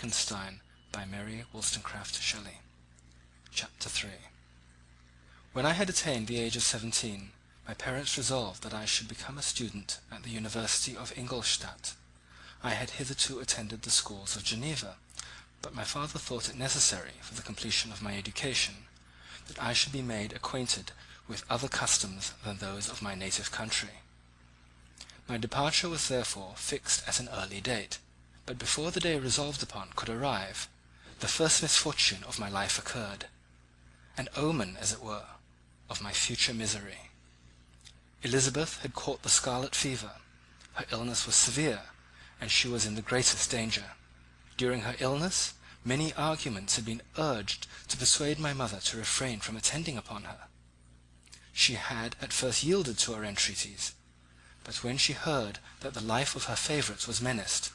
Frankenstein by Mary Wollstonecraft Shelley. Chapter 3. When I had attained the age of 17, my parents resolved that I should become a student at the University of Ingolstadt. I had hitherto attended the schools of Geneva, but my father thought it necessary, for the completion of my education, that I should be made acquainted with other customs than those of my native country. My departure was therefore fixed at an early date, but before the day resolved upon could arrive, the first misfortune of my life occurred, an omen, as it were, of my future misery. Elizabeth had caught the scarlet fever. Her illness was severe, and she was in the greatest danger. During her illness, many arguments had been urged to persuade my mother to refrain from attending upon her. She had at first yielded to our entreaties, but when she heard that the life of her favourite was menaced,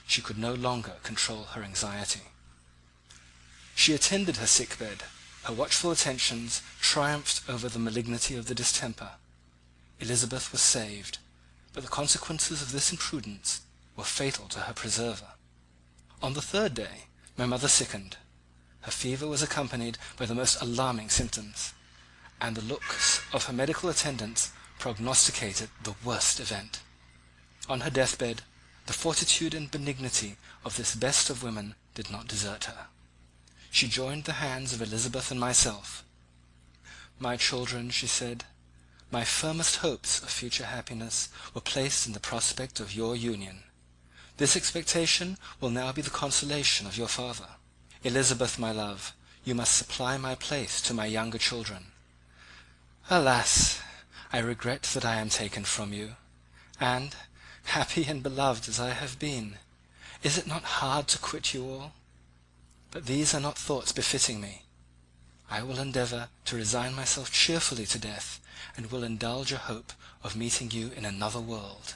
she could no longer control her anxiety. She attended her sick bed. Her watchful attentions triumphed over the malignity of the distemper. Elizabeth was saved, but the consequences of this imprudence were fatal to her preserver. On the third day, my mother sickened. Her fever was accompanied by the most alarming symptoms, and the looks of her medical attendants prognosticated the worst event. On her deathbed, the fortitude and benignity of this best of women did not desert her. She joined the hands of Elizabeth and myself. "My children," she said, "my firmest hopes of future happiness were placed in the prospect of your union. This expectation will now be the consolation of your father. Elizabeth, my love, you must supply my place to my younger children. Alas! I regret that I am taken from you, and, happy and beloved as I have been, is it not hard to quit you all? But these are not thoughts befitting me. I will endeavour to resign myself cheerfully to death, and will indulge a hope of meeting you in another world."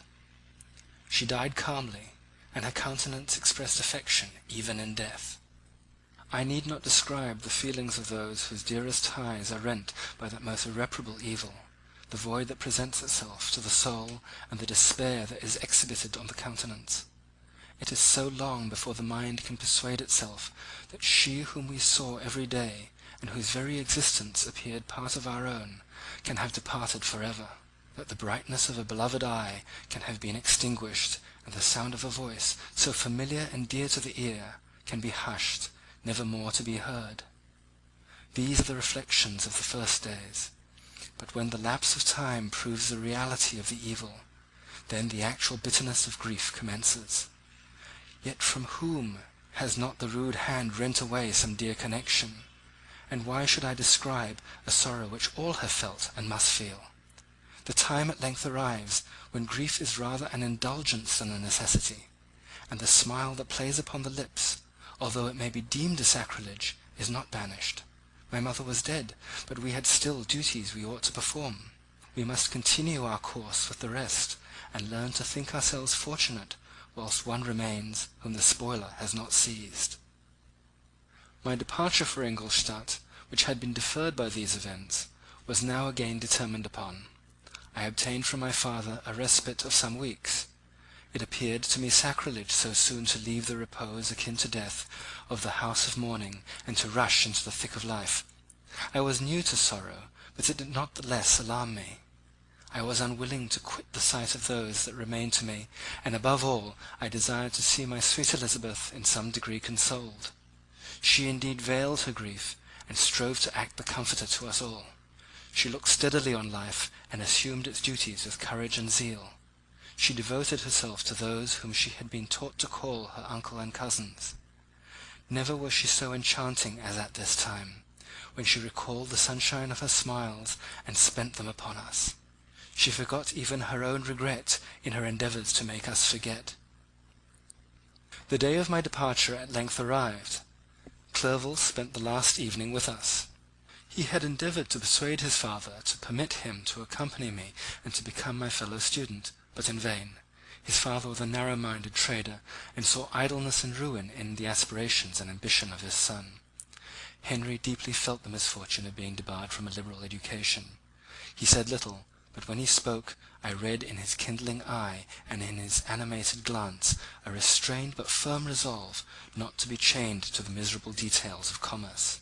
She died calmly, and her countenance expressed affection even in death. I need not describe the feelings of those whose dearest ties are rent by that most irreparable evil, the void that presents itself to the soul, and the despair that is exhibited on the countenance. It is so long before the mind can persuade itself that she whom we saw every day, and whose very existence appeared part of our own, can have departed for ever, that the brightness of a beloved eye can have been extinguished, and the sound of a voice, so familiar and dear to the ear, can be hushed, never more to be heard. These are the reflections of the first days. But when the lapse of time proves the reality of the evil, then the actual bitterness of grief commences. Yet from whom has not the rude hand rent away some dear connection? And why should I describe a sorrow which all have felt and must feel? The time at length arrives when grief is rather an indulgence than a necessity, and the smile that plays upon the lips, although it may be deemed a sacrilege, is not banished. My mother was dead, but we had still duties we ought to perform. We must continue our course with the rest, and learn to think ourselves fortunate whilst one remains whom the spoiler has not seized. My departure for Ingolstadt, which had been deferred by these events, was now again determined upon. I obtained from my father a respite of some weeks. It appeared to me sacrilege so soon to leave the repose akin to death of the house of mourning, and to rush into the thick of life. I was new to sorrow, but it did not the less alarm me. I was unwilling to quit the sight of those that remained to me, and above all I desired to see my sweet Elizabeth in some degree consoled. She indeed veiled her grief, and strove to act the comforter to us all. She looked steadily on life, and assumed its duties with courage and zeal. She devoted herself to those whom she had been taught to call her uncle and cousins. Never was she so enchanting as at this time, when she recalled the sunshine of her smiles and spent them upon us. She forgot even her own regret in her endeavours to make us forget. The day of my departure at length arrived. Clerval spent the last evening with us. He had endeavoured to persuade his father to permit him to accompany me and to become my fellow student, but in vain. His father was a narrow-minded trader, and saw idleness and ruin in the aspirations and ambition of his son. Henry deeply felt the misfortune of being debarred from a liberal education. He said little, but when he spoke I read in his kindling eye and in his animated glance a restrained but firm resolve not to be chained to the miserable details of commerce.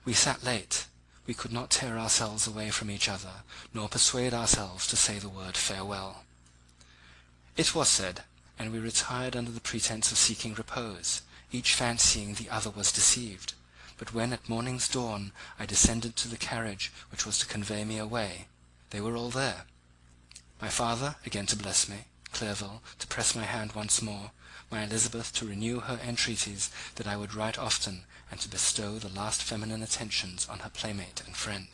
We sat late. We could not tear ourselves away from each other, nor persuade ourselves to say the word farewell. It was said, and we retired under the pretence of seeking repose, each fancying the other was deceived. But when at morning's dawn I descended to the carriage which was to convey me away, they were all there. My father again to bless me, Clerval to press my hand once more, my Elizabeth to renew her entreaties that I would write often, and to bestow the last feminine attentions on her playmate and friend.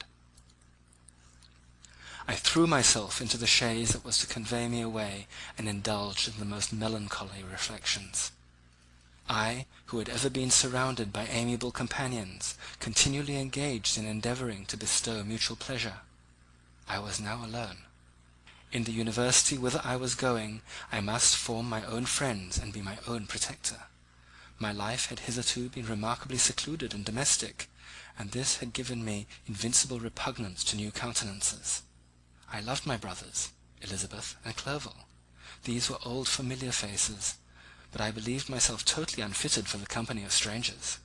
I threw myself into the chaise that was to convey me away, and indulged in the most melancholy reflections. I, who had ever been surrounded by amiable companions, continually engaged in endeavouring to bestow mutual pleasure, I was now alone. In the university whither I was going, I must form my own friends and be my own protector. My life had hitherto been remarkably secluded and domestic, and this had given me invincible repugnance to new countenances. I loved my brothers, Elizabeth and Clerval. These were old familiar faces, but I believed myself totally unfitted for the company of strangers.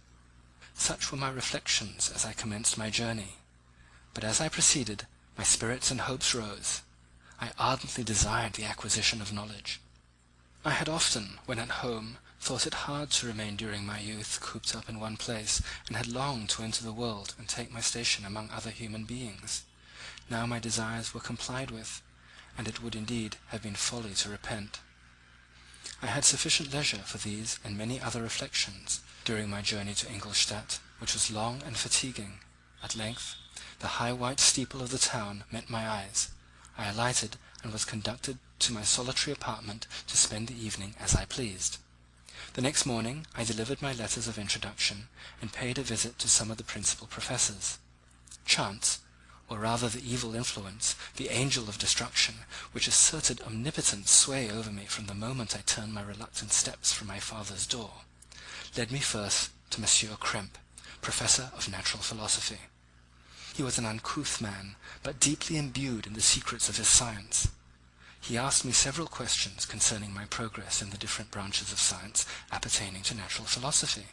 Such were my reflections as I commenced my journey, but as I proceeded, my spirits and hopes rose. I ardently desired the acquisition of knowledge. I had often, when at home, thought it hard to remain during my youth cooped up in one place, and had longed to enter the world and take my station among other human beings. Now my desires were complied with, and it would indeed have been folly to repent. I had sufficient leisure for these and many other reflections during my journey to Ingolstadt, which was long and fatiguing. At length, the high white steeple of the town met my eyes. I alighted and was conducted to my solitary apartment to spend the evening as I pleased. The next morning I delivered my letters of introduction, and paid a visit to some of the principal professors. Chance, or rather the evil influence, the angel of destruction, which asserted omnipotent sway over me from the moment I turned my reluctant steps from my father's door, led me first to Monsieur Krempe, professor of natural philosophy. He was an uncouth man, but deeply imbued in the secrets of his science. He asked me several questions concerning my progress in the different branches of science appertaining to natural philosophy.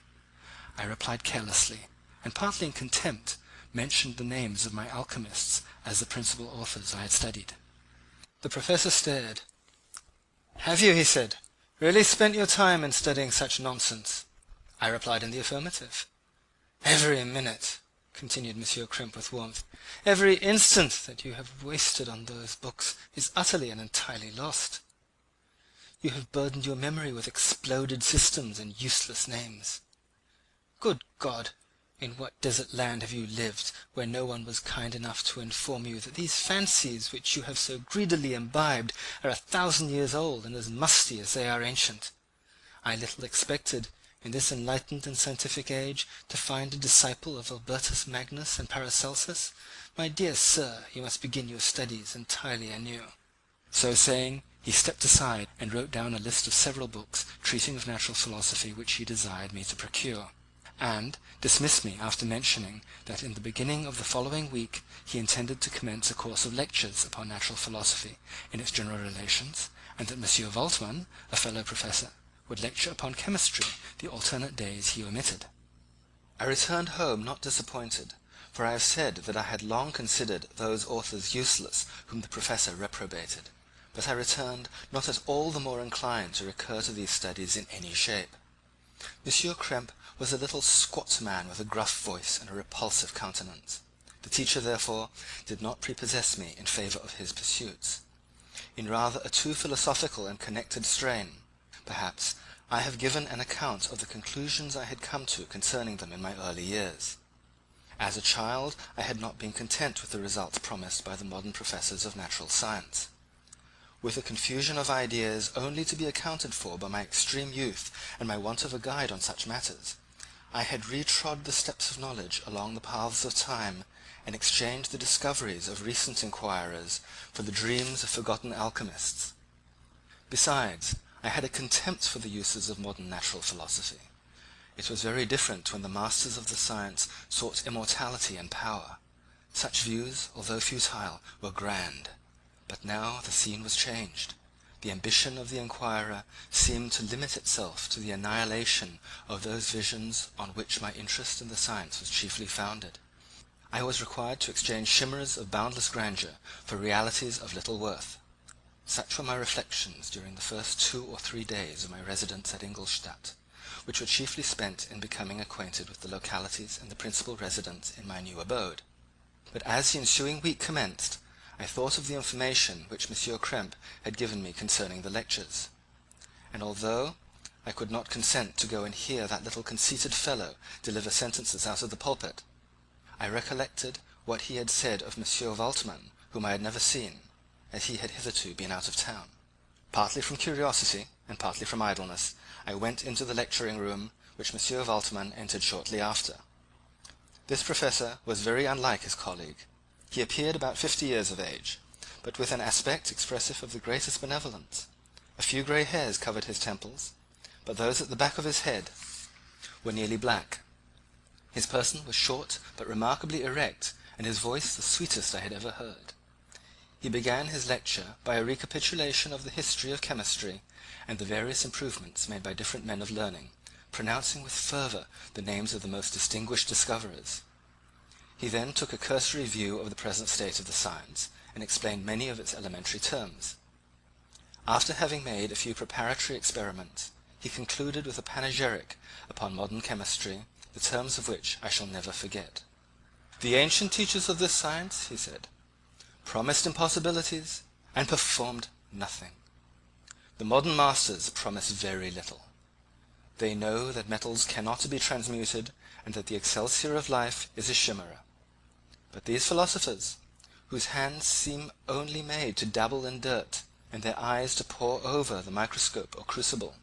I replied carelessly, and partly in contempt mentioned the names of my alchemists as the principal authors I had studied. The professor stared. "Have you," he said, "really spent your time in studying such nonsense?" I replied in the affirmative. "Every minute," continued Monsieur Krempe with warmth, "every instant that you have wasted on those books is utterly and entirely lost. You have burdened your memory with exploded systems and useless names. Good God! In what desert land have you lived, where no one was kind enough to inform you that these fancies which you have so greedily imbibed are 1,000 years old and as musty as they are ancient? I little expected, in this enlightened and scientific age, to find a disciple of Albertus Magnus and Paracelsus. My dear sir, you must begin your studies entirely anew." So saying, he stepped aside and wrote down a list of several books treating of natural philosophy which he desired me to procure, and dismissed me after mentioning that in the beginning of the following week he intended to commence a course of lectures upon natural philosophy in its general relations, and that Monsieur Waldman, a fellow professor, would lecture upon chemistry the alternate days he omitted. I returned home not disappointed, for I have said that I had long considered those authors useless whom the professor reprobated, but I returned not at all the more inclined to recur to these studies in any shape. Monsieur Krempe was a little squat man with a gruff voice and a repulsive countenance. The teacher, therefore, did not prepossess me in favour of his pursuits. In rather a too philosophical and connected strain, perhaps, I have given an account of the conclusions I had come to concerning them in my early years. As a child, I had not been content with the results promised by the modern professors of natural science. With a confusion of ideas only to be accounted for by my extreme youth and my want of a guide on such matters, I had retrod the steps of knowledge along the paths of time, and exchanged the discoveries of recent inquirers for the dreams of forgotten alchemists. Besides, I had a contempt for the uses of modern natural philosophy. It was very different when the masters of the science sought immortality and power. Such views, although futile, were grand. But now the scene was changed. The ambition of the inquirer seemed to limit itself to the annihilation of those visions on which my interest in the science was chiefly founded. I was required to exchange chimeras of boundless grandeur for realities of little worth. Such were my reflections during the first 2 or 3 days of my residence at Ingolstadt, which were chiefly spent in becoming acquainted with the localities and the principal residents in my new abode. But as the ensuing week commenced, I thought of the information which Monsieur Krempe had given me concerning the lectures, and although I could not consent to go and hear that little conceited fellow deliver sentences out of the pulpit, I recollected what he had said of Monsieur Waldman, whom I had never seen, as he had hitherto been out of town. Partly from curiosity, and partly from idleness, I went into the lecturing room, which Monsieur Waldman entered shortly after. This professor was very unlike his colleague. He appeared about 50 years of age, but with an aspect expressive of the greatest benevolence. A few grey hairs covered his temples, but those at the back of his head were nearly black. His person was short but remarkably erect, and his voice the sweetest I had ever heard. He began his lecture by a recapitulation of the history of chemistry and the various improvements made by different men of learning, pronouncing with fervour the names of the most distinguished discoverers. He then took a cursory view of the present state of the science, and explained many of its elementary terms. After having made a few preparatory experiments, he concluded with a panegyric upon modern chemistry, the terms of which I shall never forget. "The ancient teachers of this science," he said, "promised impossibilities, and performed nothing. The modern masters promise very little. They know that metals cannot be transmuted, and that the excelsior of life is a chimera. But these philosophers, whose hands seem only made to dabble in dirt, and their eyes to pore over the microscope or crucible,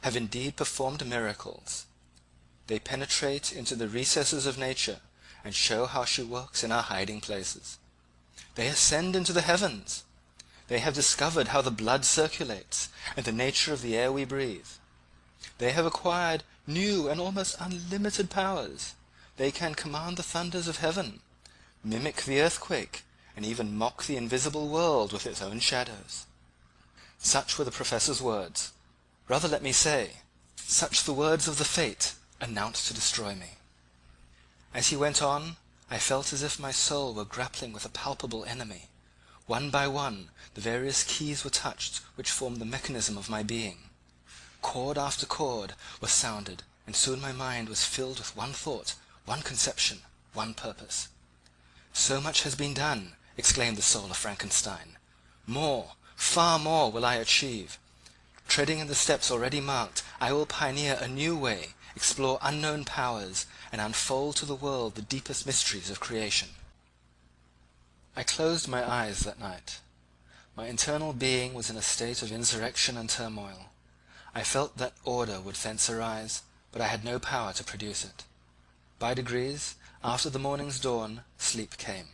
have indeed performed miracles. They penetrate into the recesses of nature, and show how she works in our hiding places. They ascend into the heavens. They have discovered how the blood circulates, and the nature of the air we breathe. They have acquired new and almost unlimited powers. They can command the thunders of heaven, mimic the earthquake, and even mock the invisible world with its own shadows." Such were the professor's words. Rather let me say, such the words of the fate announced to destroy me. As he went on, I felt as if my soul were grappling with a palpable enemy. One by one, the various keys were touched which formed the mechanism of my being. Chord after chord was sounded, and soon my mind was filled with one thought, one conception, one purpose. "So much has been done," exclaimed the soul of Frankenstein. "More, far more will I achieve. Treading in the steps already marked, I will pioneer a new way, explore unknown powers, and unfold to the world the deepest mysteries of creation." I closed my eyes that night. My internal being was in a state of insurrection and turmoil. I felt that order would thence arise, but I had no power to produce it. By degrees, after the morning's dawn, sleep came.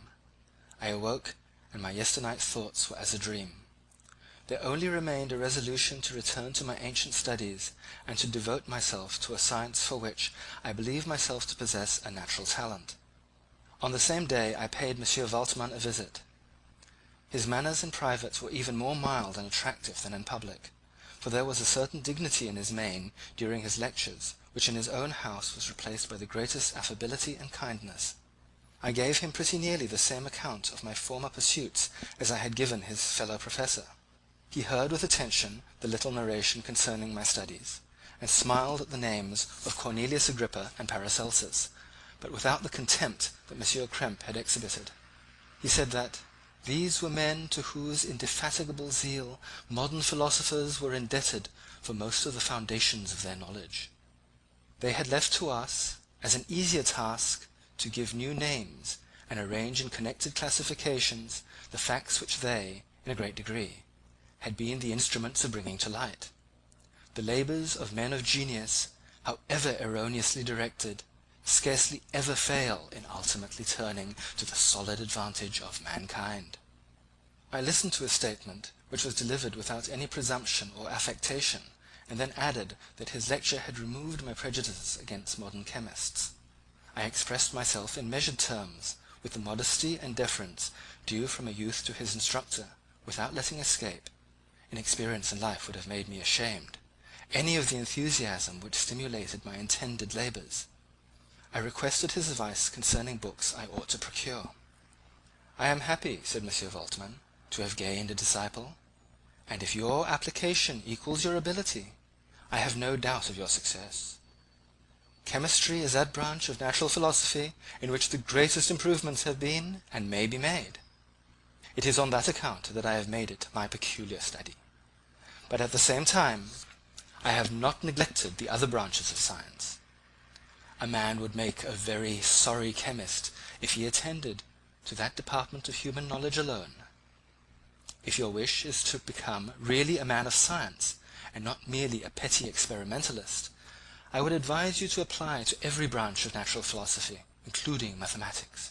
I awoke, and my yesternight thoughts were as a dream. There only remained a resolution to return to my ancient studies, and to devote myself to a science for which I believed myself to possess a natural talent. On the same day I paid Monsieur Waldman a visit. His manners in private were even more mild and attractive than in public, for there was a certain dignity in his mien during his lectures, which in his own house was replaced by the greatest affability and kindness. I gave him pretty nearly the same account of my former pursuits as I had given his fellow professor. He heard with attention the little narration concerning my studies, and smiled at the names of Cornelius Agrippa and Paracelsus, but without the contempt that Monsieur Krempe had exhibited. He said that these were men to whose indefatigable zeal modern philosophers were indebted for most of the foundations of their knowledge. They had left to us, as an easier task, to give new names and arrange in connected classifications the facts which they, in a great degree, had been the instruments of bringing to light. The labours of men of genius, however erroneously directed, scarcely ever fail in ultimately turning to the solid advantage of mankind. I listened to his statement, which was delivered without any presumption or affectation, and then added that his lecture had removed my prejudices against modern chemists. I expressed myself in measured terms, with the modesty and deference due from a youth to his instructor, without letting escape, inexperience in life would have made me ashamed, any of the enthusiasm which stimulated my intended labours. I requested his advice concerning books I ought to procure. "I am happy," said Monsieur Voltman, "to have gained a disciple, and if your application equals your ability, I have no doubt of your success. Chemistry is that branch of natural philosophy in which the greatest improvements have been and may be made. It is on that account that I have made it my peculiar study. But at the same time I have not neglected the other branches of science. A man would make a very sorry chemist if he attended to that department of human knowledge alone. If your wish is to become really a man of science, and not merely a petty experimentalist, I would advise you to apply to every branch of natural philosophy, including mathematics."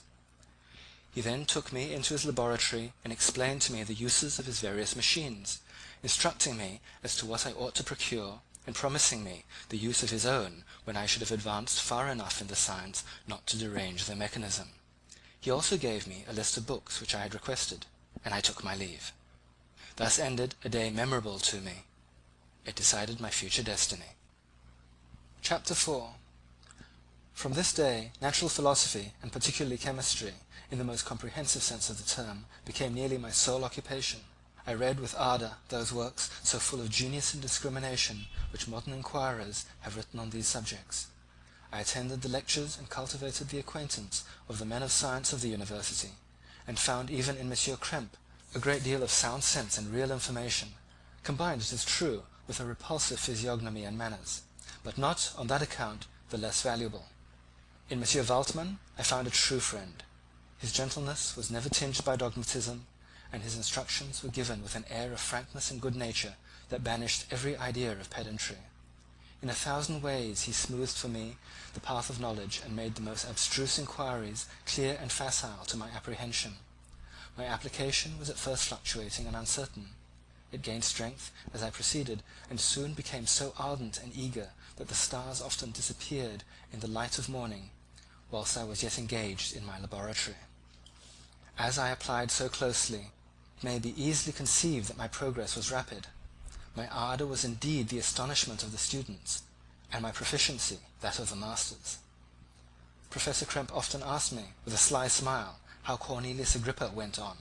He then took me into his laboratory and explained to me the uses of his various machines, instructing me as to what I ought to procure, and promising me the use of his own when I should have advanced far enough in the science not to derange their mechanism. He also gave me a list of books which I had requested, and I took my leave. Thus ended a day memorable to me. It decided my future destiny. Chapter 4. From this day, natural philosophy, and particularly chemistry, in the most comprehensive sense of the term, became nearly my sole occupation. I read with ardour those works so full of genius and discrimination which modern inquirers have written on these subjects. I attended the lectures and cultivated the acquaintance of the men of science of the university, and found even in Monsieur Krempe a great deal of sound sense and real information, combined, it is true, with a repulsive physiognomy and manners, but not on that account the less valuable. In Monsieur Voltman I found a true friend. His gentleness was never tinged by dogmatism, and his instructions were given with an air of frankness and good nature that banished every idea of pedantry. In 1,000 ways he smoothed for me the path of knowledge, and made the most abstruse inquiries clear and facile to my apprehension. My application was at first fluctuating and uncertain. It gained strength as I proceeded, and soon became so ardent and eager that the stars often disappeared in the light of morning, whilst I was yet engaged in my laboratory. As I applied so closely, it may be easily conceived that my progress was rapid. My ardour was indeed the astonishment of the students, and my proficiency that of the masters. Professor Krempe often asked me, with a sly smile, how Cornelius Agrippa went on,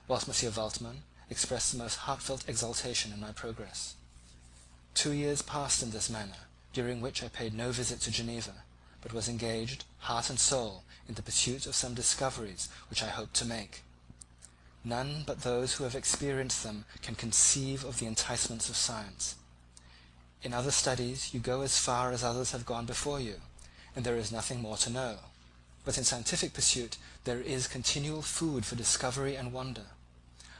whilst Monsieur Voltman expressed the most heartfelt exultation in my progress. 2 years passed in this manner, during which I paid no visit to Geneva, but was engaged, heart and soul, in the pursuit of some discoveries which I hoped to make. None but those who have experienced them can conceive of the enticements of science. In other studies you go as far as others have gone before you, and there is nothing more to know. But in scientific pursuit there is continual food for discovery and wonder.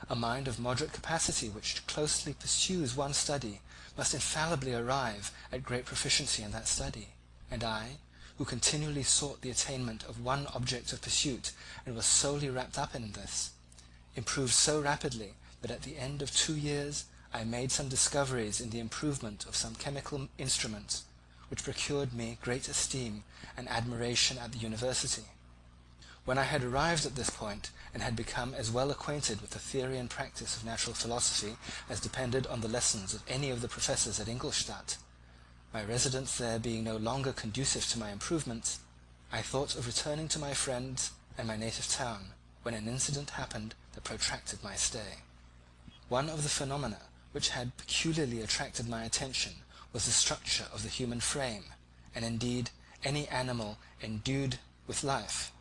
A mind of moderate capacity which closely pursues one study must infallibly arrive at great proficiency in that study, and I, who continually sought the attainment of one object of pursuit and was solely wrapped up in this, improved so rapidly that at the end of 2 years I made some discoveries in the improvement of some chemical instruments, which procured me great esteem and admiration at the university. When I had arrived at this point, and had become as well acquainted with the theory and practice of natural philosophy as depended on the lessons of any of the professors at Ingolstadt, my residence there being no longer conducive to my improvements, I thought of returning to my friends and my native town, when an incident happened that protracted my stay. One of the phenomena which had peculiarly attracted my attention was the structure of the human frame, and indeed any animal endued with life.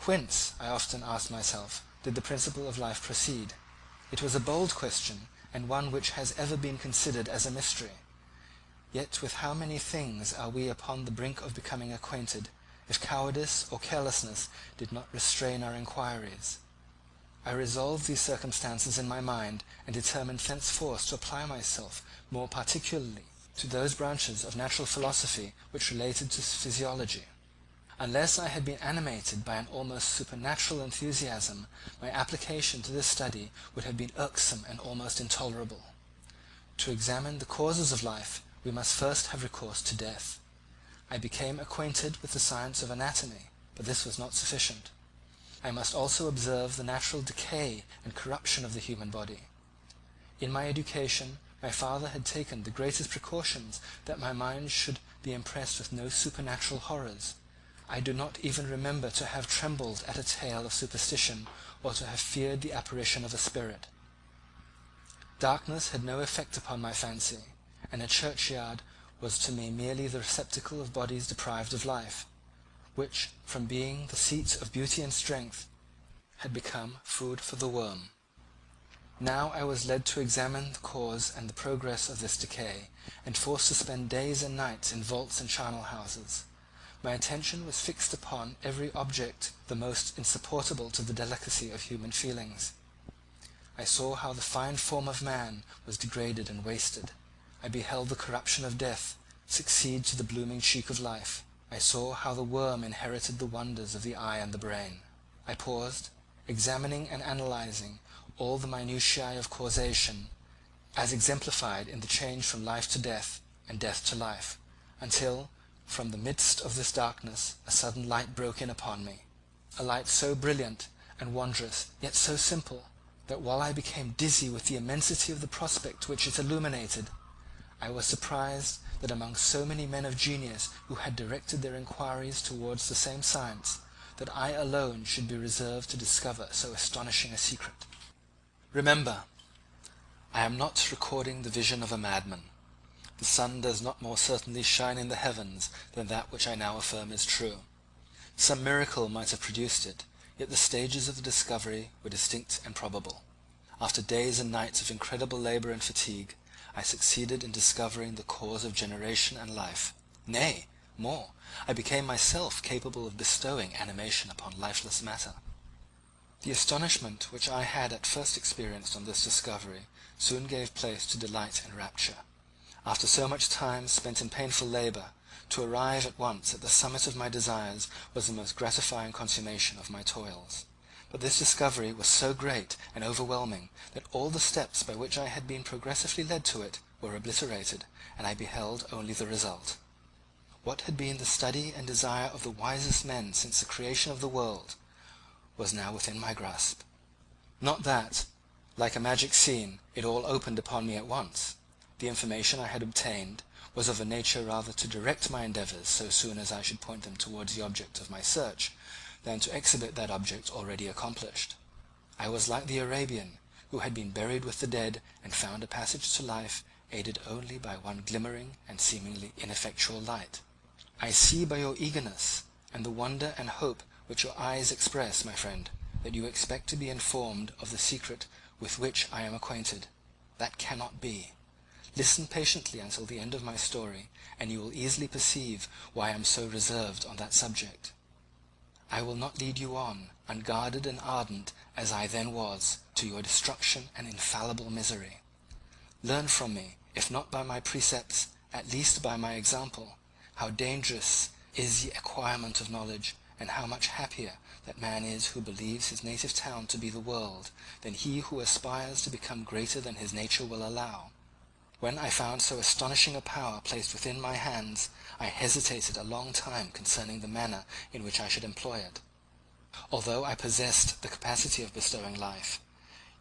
Whence, I often asked myself, did the principle of life proceed? It was a bold question, and one which has ever been considered as a mystery. Yet with how many things are we upon the brink of becoming acquainted, if cowardice or carelessness did not restrain our inquiries. I resolved these circumstances in my mind, and determined thenceforth to apply myself more particularly to those branches of natural philosophy which related to physiology. Unless I had been animated by an almost supernatural enthusiasm, my application to this study would have been irksome and almost intolerable. To examine the causes of life, we must first have recourse to death. I became acquainted with the science of anatomy, but this was not sufficient. I must also observe the natural decay and corruption of the human body. In my education, my father had taken the greatest precautions that my mind should be impressed with no supernatural horrors. I do not even remember to have trembled at a tale of superstition, or to have feared the apparition of a spirit. Darkness had no effect upon my fancy, and a churchyard was to me merely the receptacle of bodies deprived of life, which, from being the seat of beauty and strength, had become food for the worm. Now I was led to examine the cause and the progress of this decay, and forced to spend days and nights in vaults and charnel houses. My attention was fixed upon every object the most insupportable to the delicacy of human feelings. I saw how the fine form of man was degraded and wasted. I beheld the corruption of death succeed to the blooming cheek of life. I saw how the worm inherited the wonders of the eye and the brain. I paused, examining and analysing all the minutiae of causation, as exemplified in the change from life to death and death to life, until, from the midst of this darkness, a sudden light broke in upon me, a light so brilliant and wondrous, yet so simple, that while I became dizzy with the immensity of the prospect which it illuminated, I was surprised that among so many men of genius who had directed their inquiries towards the same science, that I alone should be reserved to discover so astonishing a secret. Remember, I am not recording the vision of a madman. The sun does not more certainly shine in the heavens than that which I now affirm is true. Some miracle might have produced it, yet the stages of the discovery were distinct and probable. After days and nights of incredible labour and fatigue, I succeeded in discovering the cause of generation and life. Nay, more, I became myself capable of bestowing animation upon lifeless matter. The astonishment which I had at first experienced on this discovery soon gave place to delight and rapture. After so much time spent in painful labour, to arrive at once at the summit of my desires was the most gratifying consummation of my toils. But this discovery was so great and overwhelming that all the steps by which I had been progressively led to it were obliterated, and I beheld only the result. What had been the study and desire of the wisest men since the creation of the world was now within my grasp. Not that, like a magic scene, it all opened upon me at once. The information I had obtained was of a nature rather to direct my endeavours so soon as I should point them towards the object of my search, than to exhibit that object already accomplished. I was like the Arabian, who had been buried with the dead and found a passage to life, aided only by one glimmering and seemingly ineffectual light. I see by your eagerness, and the wonder and hope which your eyes express, my friend, that you expect to be informed of the secret with which I am acquainted. That cannot be. Listen patiently until the end of my story, and you will easily perceive why I am so reserved on that subject. I will not lead you on, unguarded and ardent as I then was, to your destruction and infallible misery. Learn from me, if not by my precepts, at least by my example, how dangerous is the acquirement of knowledge, and how much happier that man is who believes his native town to be the world, than he who aspires to become greater than his nature will allow. When I found so astonishing a power placed within my hands, I hesitated a long time concerning the manner in which I should employ it. Although I possessed the capacity of bestowing life,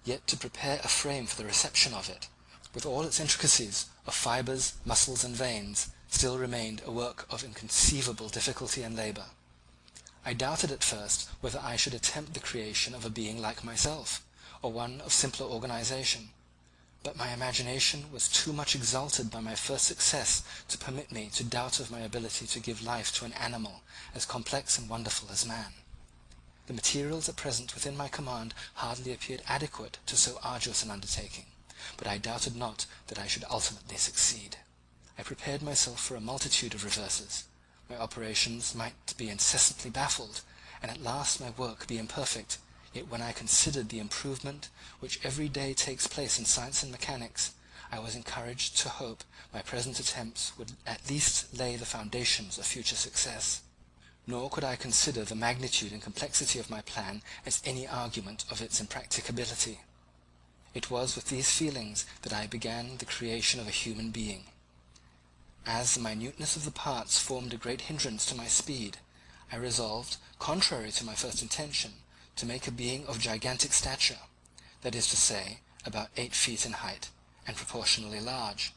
yet to prepare a frame for the reception of it, with all its intricacies of fibres, muscles, and veins, still remained a work of inconceivable difficulty and labour. I doubted at first whether I should attempt the creation of a being like myself, or one of simpler organization. But my imagination was too much exalted by my first success to permit me to doubt of my ability to give life to an animal as complex and wonderful as man. The materials at present within my command hardly appeared adequate to so arduous an undertaking, but I doubted not that I should ultimately succeed. I prepared myself for a multitude of reverses. My operations might be incessantly baffled, and at last my work be imperfect. Yet when I considered the improvement which every day takes place in science and mechanics, I was encouraged to hope my present attempts would at least lay the foundations of future success. Nor could I consider the magnitude and complexity of my plan as any argument of its impracticability. It was with these feelings that I began the creation of a human being. As the minuteness of the parts formed a great hindrance to my speed, I resolved, contrary to my first intention, to make a being of gigantic stature, that is to say, about 8 feet in height, and proportionally large.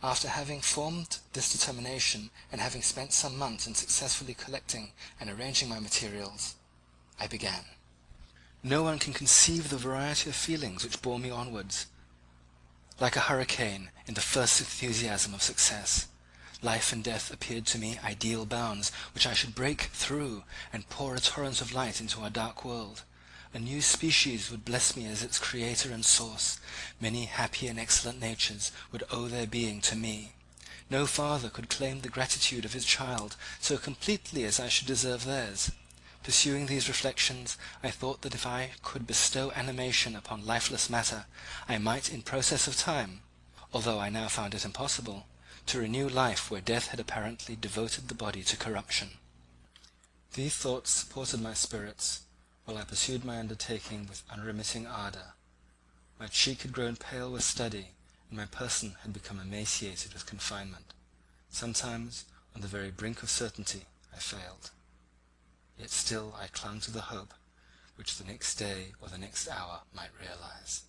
After having formed this determination, and having spent some months in successfully collecting and arranging my materials, I began. No one can conceive the variety of feelings which bore me onwards. Like a hurricane in the first enthusiasm of success, life and death appeared to me ideal bounds which I should break through and pour a torrent of light into our dark world. A new species would bless me as its creator and source. Many happy and excellent natures would owe their being to me. No father could claim the gratitude of his child so completely as I should deserve theirs. Pursuing these reflections, I thought that if I could bestow animation upon lifeless matter, I might in process of time, although I now found it impossible, to renew life where death had apparently devoted the body to corruption. These thoughts supported my spirits, while I pursued my undertaking with unremitting ardour. My cheek had grown pale with study, and my person had become emaciated with confinement. Sometimes, on the very brink of certainty, I failed. Yet still I clung to the hope which the next day or the next hour might realize.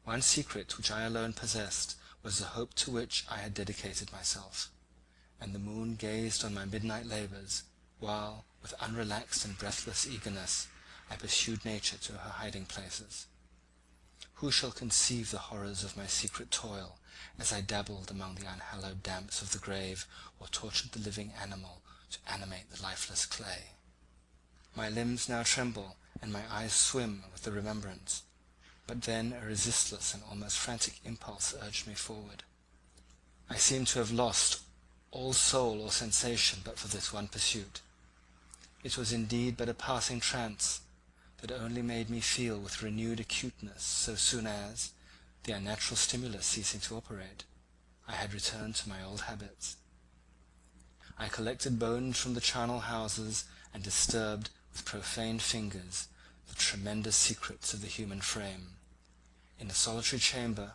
One secret which I alone possessed was the hope to which I had dedicated myself, and the moon gazed on my midnight labours, while, with unrelaxed and breathless eagerness, I pursued nature to her hiding places. Who shall conceive the horrors of my secret toil, as I dabbled among the unhallowed damps of the grave, or tortured the living animal to animate the lifeless clay? My limbs now tremble, and my eyes swim with the remembrance, but then a resistless and almost frantic impulse urged me forward. I seemed to have lost all soul or sensation but for this one pursuit. It was indeed but a passing trance, that only made me feel with renewed acuteness so soon as, the unnatural stimulus ceasing to operate, I had returned to my old habits. I collected bones from the charnel houses and disturbed with profane fingers the tremendous secrets of the human frame. In a solitary chamber,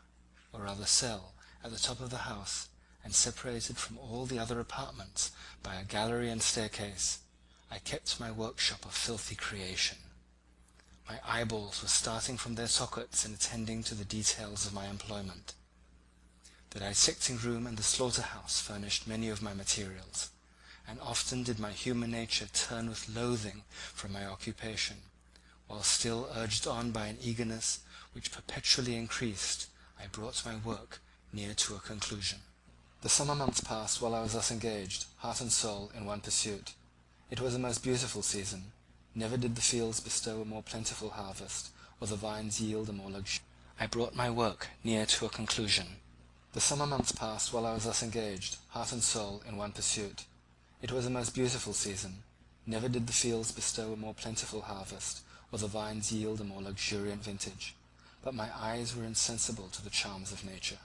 or rather cell, at the top of the house, and separated from all the other apartments by a gallery and staircase, I kept my workshop of filthy creation. My eyeballs were starting from their sockets in attending to the details of my employment. The dissecting room and the slaughter-house furnished many of my materials, and often did my human nature turn with loathing from my occupation, while still urged on by an eagerness which perpetually increased, I brought my work near to a conclusion. The summer months passed while I was thus engaged, heart and soul, in one pursuit. It was a most beautiful season. Never did the fields bestow a more plentiful harvest, or the vines yield a more luxurious. I brought my work near to a conclusion. The summer months passed while I was thus engaged, heart and soul, in one pursuit. It was a most beautiful season. Never did the fields bestow a more plentiful harvest, or the vines yield a more luxuriant vintage. But my eyes were insensible to the charms of nature,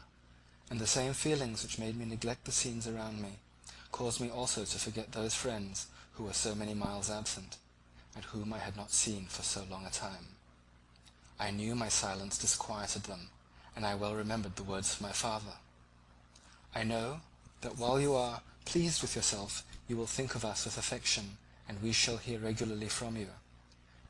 and the same feelings which made me neglect the scenes around me caused me also to forget those friends who were so many miles absent, and whom I had not seen for so long a time. I knew my silence disquieted them, and I well remembered the words of my father. I know that while you are pleased with yourself, you will think of us with affection, and we shall hear regularly from you.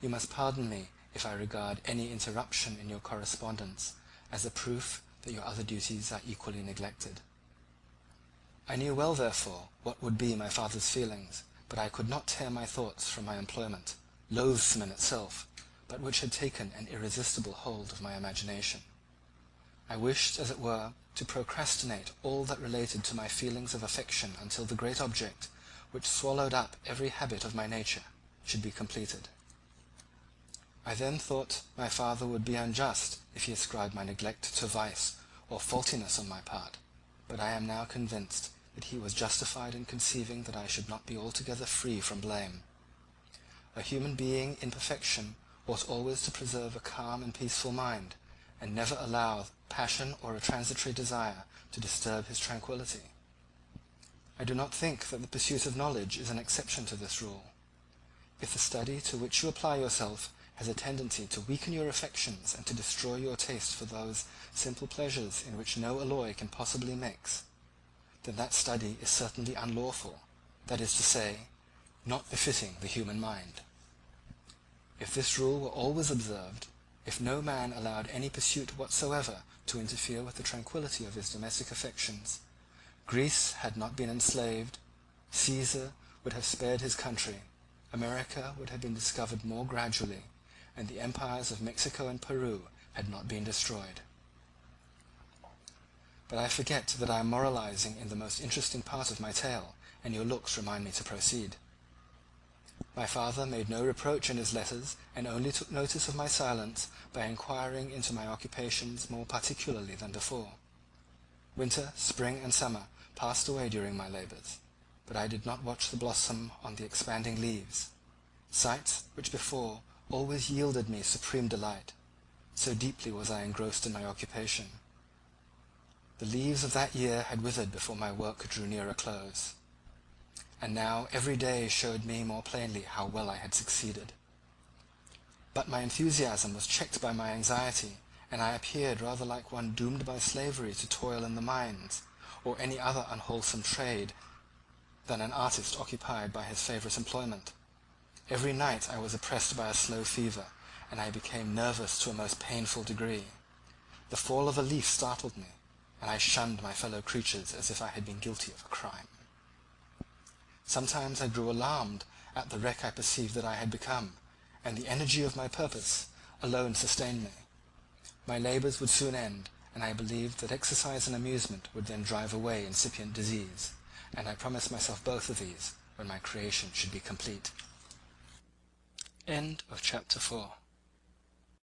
You must pardon me if I regard any interruption in your correspondence as a proof that your other duties are equally neglected. I knew well, therefore, what would be my father's feelings, but I could not tear my thoughts from my employment, loathsome in itself, but which had taken an irresistible hold of my imagination. I wished, as it were, to procrastinate all that related to my feelings of affection until the great object, which swallowed up every habit of my nature, should be completed. I then thought my father would be unjust if he ascribed my neglect to vice or faultiness on my part, but I am now convinced that he was justified in conceiving that I should not be altogether free from blame. A human being in perfection ought always to preserve a calm and peaceful mind, and never allow passion or a transitory desire to disturb his tranquillity. I do not think that the pursuit of knowledge is an exception to this rule. If the study to which you apply yourself has a tendency to weaken your affections and to destroy your taste for those simple pleasures in which no alloy can possibly mix, then that study is certainly unlawful, that is to say, not befitting the human mind. If this rule were always observed, if no man allowed any pursuit whatsoever to interfere with the tranquillity of his domestic affections, Greece had not been enslaved, Caesar would have spared his country, America would have been discovered more gradually, and the empires of Mexico and Peru had not been destroyed. But I forget that I am moralizing in the most interesting part of my tale, and your looks remind me to proceed. My father made no reproach in his letters, and only took notice of my silence by inquiring into my occupations more particularly than before. Winter, spring, and summer passed away during my labours, but I did not watch the blossom on the expanding leaves, sights which before always yielded me supreme delight, so deeply was I engrossed in my occupation. The leaves of that year had withered before my work drew near a close, and now every day showed me more plainly how well I had succeeded. But my enthusiasm was checked by my anxiety, and I appeared rather like one doomed by slavery to toil in the mines, or any other unwholesome trade, than an artist occupied by his favourite employment. Every night I was oppressed by a slow fever, and I became nervous to a most painful degree. The fall of a leaf startled me, and I shunned my fellow creatures as if I had been guilty of a crime. Sometimes I grew alarmed at the wreck I perceived that I had become, and the energy of my purpose alone sustained me. My labours would soon end, and I believed that exercise and amusement would then drive away incipient disease, and I promised myself both of these when my creation should be complete. End of chapter 4.